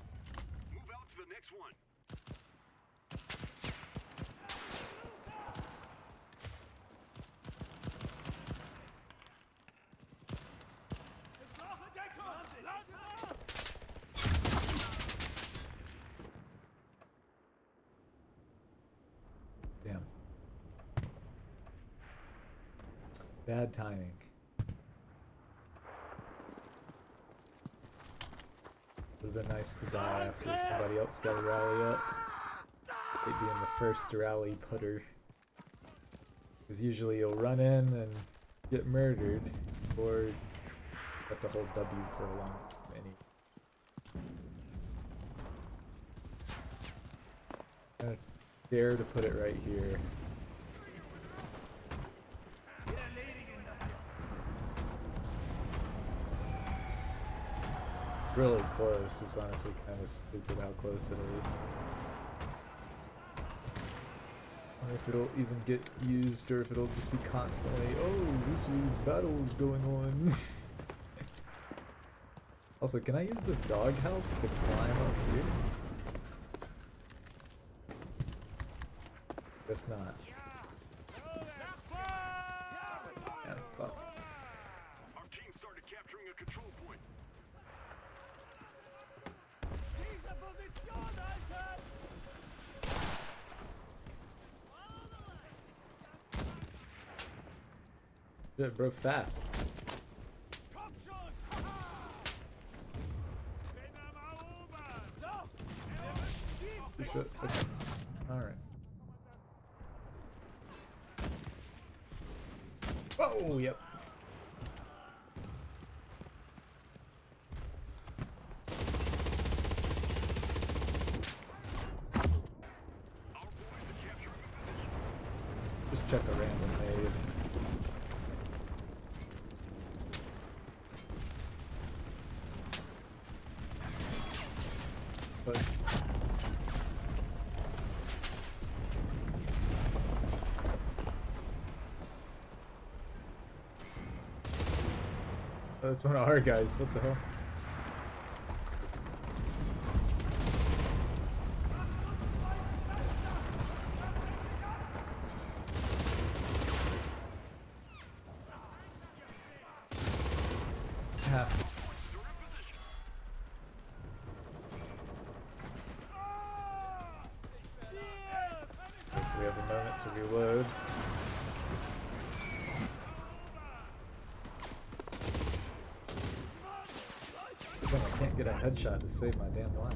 Move out to the next one. Damn. Bad timing. Would have been nice to die after somebody else got a rally up. They'd be in the first rally putter. Because usually you'll run in and get murdered, or you have to hold W for a long I dare to put it right here. Really close. It's honestly kind of stupid how close it is. I wonder if it'll even get used or if it'll just be constantly, oh, this is battles going on. Also, can I use this doghouse to climb up here? Guess not. Yeah, fuck. Our team started capturing a control point. Shit, bro, fast. You should. Okay. Alright. Oh, yep. Just check a random nade. But that's one of our guys. What the hell? Ah. We have a moment to reload. Then I can't get a headshot to save my damn life.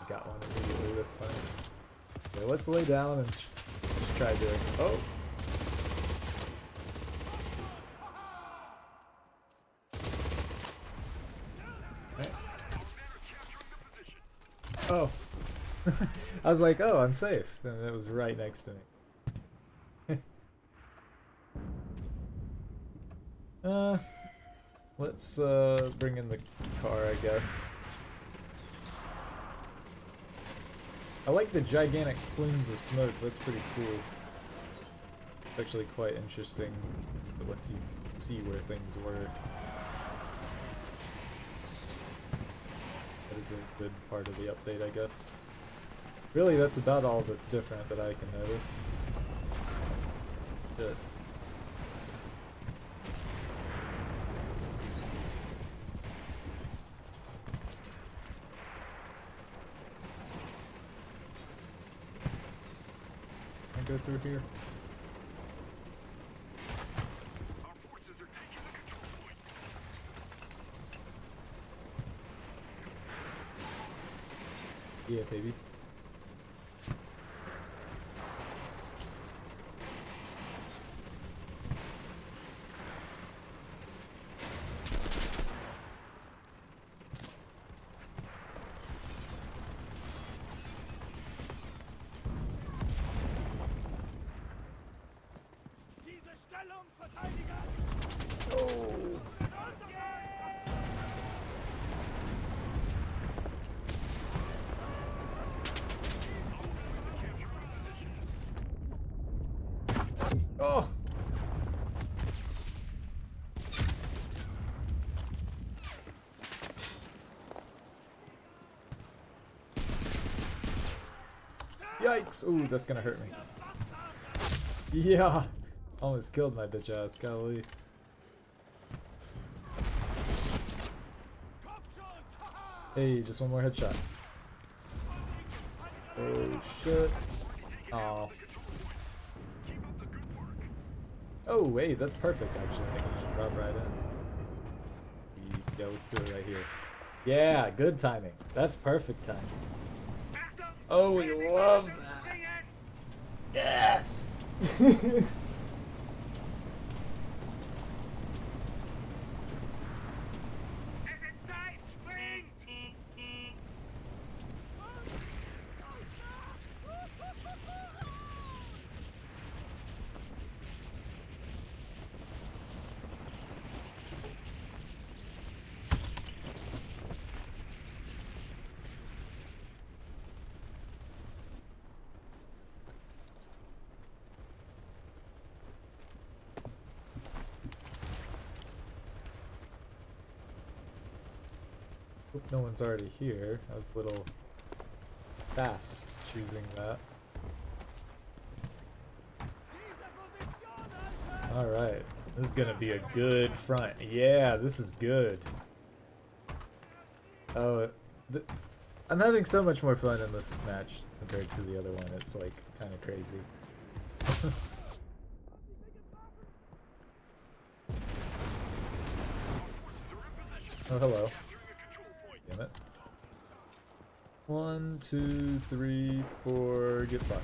Got one immediately, that's fine. Okay, let's lay down and just try doing. Oh! Okay. Oh! I was like, oh, I'm safe. And it was right next to me. Let's bring in the car, I guess. I like the gigantic plumes of smoke. That's pretty cool. It's actually quite interesting. It lets you see where things were. That is a good part of the update, I guess. Really, that's about all that's different that I can notice. Good. go through here? Our forces are taking the control point. Yeah, baby. Diese Stellung, Verteidiger! Oh. Oh. Yikes! Ooh, that's gonna hurt me. Yeah, almost killed my bitch ass, golly. Hey, just one more headshot. Oh shit. Oh. Oh wait, that's perfect actually. I can just drop right in. Yeah, let's do it right here. Yeah, good timing. That's perfect timing. Oh, we love that. Yes! Hope no one's already here. I was a little fast choosing that. Alright, this is gonna be a good front. Yeah, this is good. Oh, I'm having so much more fun in this match compared to the other one. It's like kind of crazy. Oh, hello. Damn it. 1, 2, 3, 4, get fucked.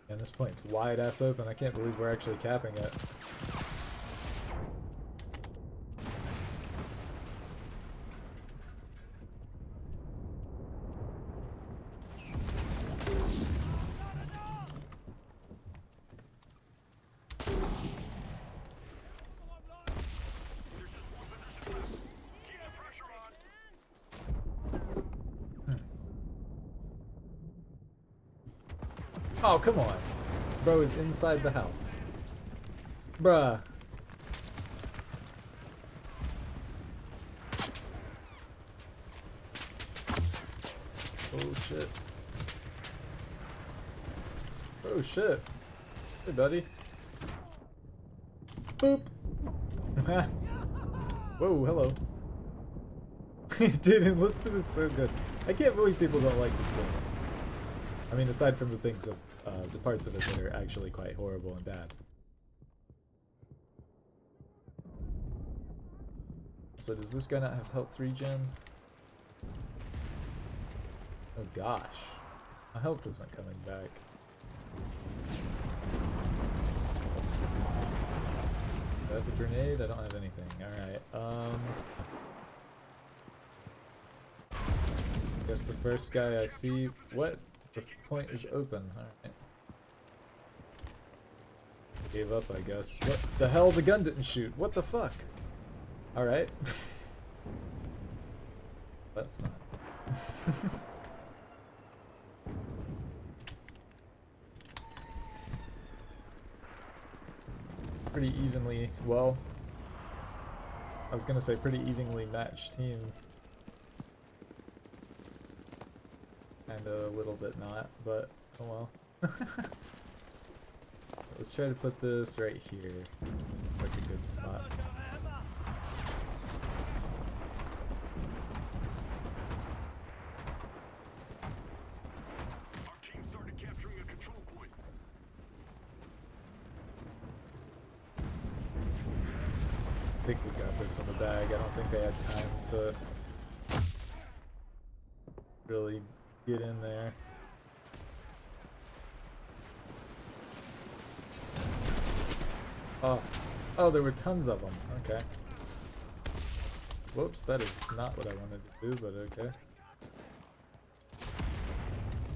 And this point's wide ass open. I can't believe we're actually capping it. Oh, come on. Bro is inside the house. Bruh. Oh shit. Oh shit. Hey buddy. Boop. Whoa, hello. Dude, Enlisted is so good. I can't believe people don't like this game. I mean, aside from the things of the parts of it that are actually quite horrible and bad. So does this guy not have health regen? Oh gosh. My health isn't coming back. Do I have a grenade? I don't have anything. Alright, guess the first guy I see... What? The point is open. Alright. Gave up, I guess. What the hell? The gun didn't shoot. What the fuck? Alright. That's not. Pretty evenly, well, I was gonna say pretty evenly matched team. A little bit not, but oh well. Let's try to put this right here. Seems like a good spot. Our team started capturing a control point. I think we got this in the bag. I don't think they had time to really get in there. Oh, there were tons of them. Okay. Whoops, that is not what I wanted to do, but okay.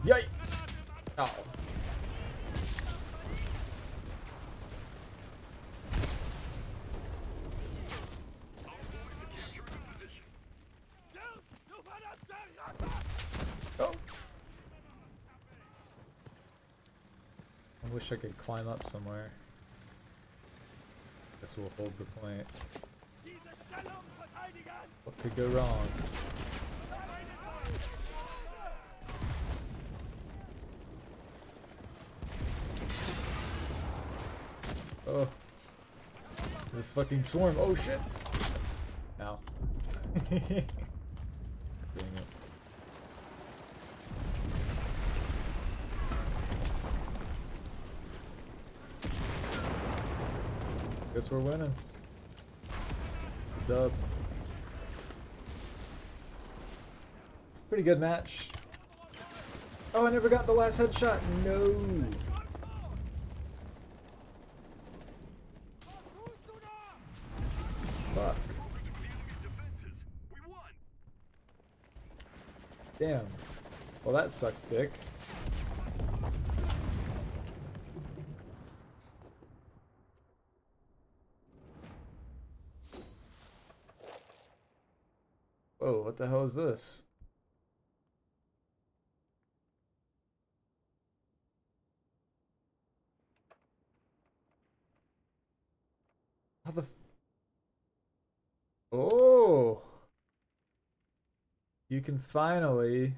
Yike! Oh. Oh! I wish I could climb up somewhere. Guess we'll hold the point. What could go wrong? Oh. The fucking swarm. Oh shit! Ow. Dang it. Guess we're winning. Dub. Pretty good match. Oh, I never got the last headshot. No. Fuck. Damn. Well, that sucks dick. Whoa, what the hell is this? How the Oh! You can finally...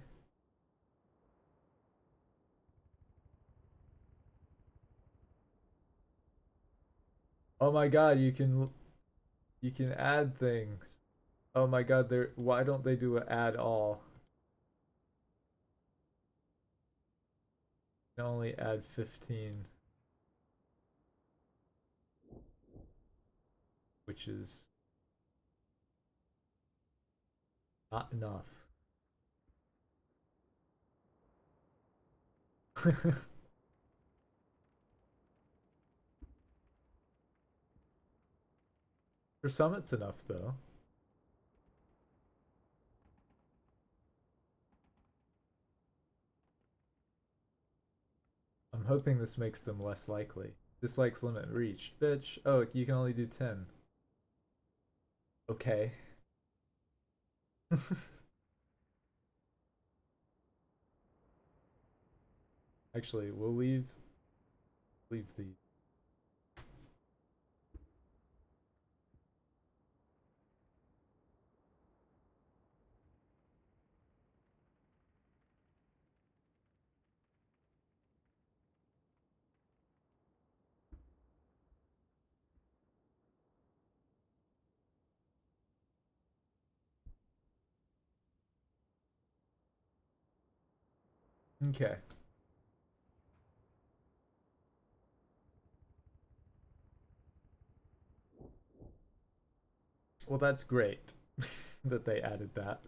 Oh my god, you can add things. Oh my god, why don't they do an add all? You can only add 15. Which is not enough. For some it's enough though. I'm hoping this makes them less likely. Dislikes limit reached. Bitch. Oh, you can only do 10. Okay. Actually, we'll leave the... Okay. Well, that's great that they added that.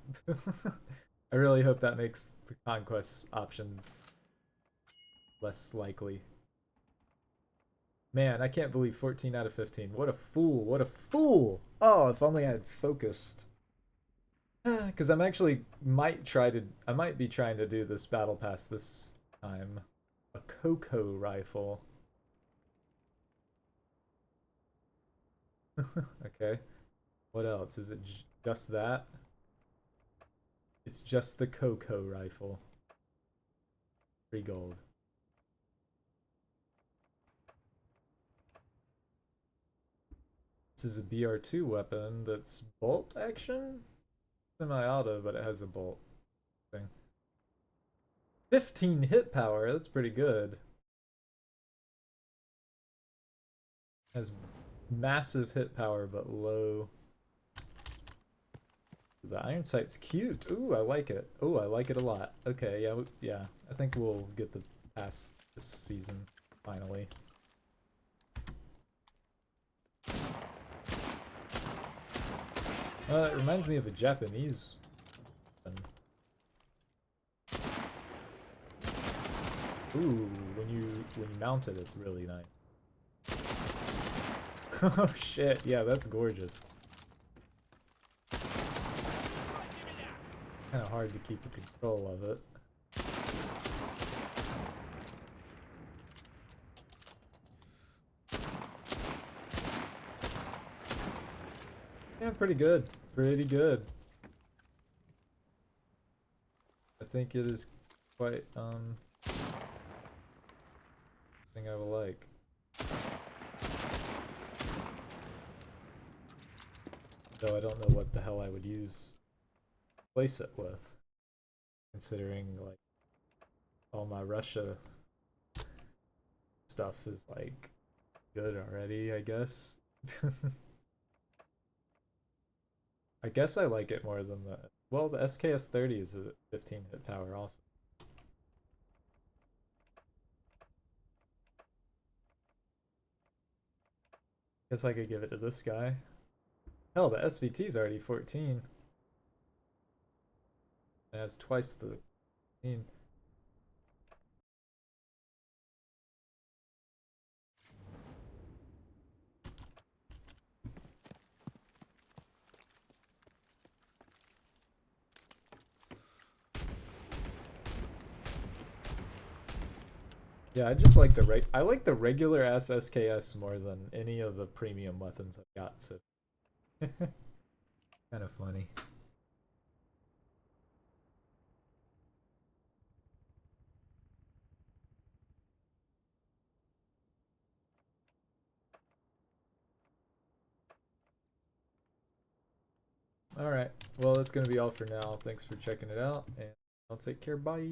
I really hope that makes the conquest options less likely. Man, I can't believe 14 out of 15. What a fool. What a fool. Oh, if only I had focused. Because I'm actually I might be trying to do this battle pass this time. A Coco rifle. Okay. What else? Is it just that? It's just the Coco rifle. 3 gold. This is a BR2 weapon that's bolt action? Semi-auto, but it has a bolt thing. 15 hit power, that's pretty good. Has massive hit power but low. The iron sight's cute. Ooh, I like it. Ooh, I like it a lot. Okay, yeah, yeah. I think we'll get the pass this season finally. It reminds me of a Japanese one. Ooh, when you mount it, it's really nice. Oh shit, yeah, that's gorgeous. Kind of hard to keep the control of it. Yeah, pretty good. Pretty good. I think it is quite, thing I will like. Though I don't know what the hell I would place it with. Considering, like, all my Russia stuff is, like, good already, I guess. I guess I like it more than the... Well, the SKS-30 is a 15 hit power also. Guess I could give it to this guy. Hell, the SVT's already 14. It has twice the 15. Yeah, I just like I like the regular ass SKS more than any of the premium weapons I've got, so kind of funny. All right. Well, that's going to be all for now. Thanks for checking it out, and I'll take care. Bye.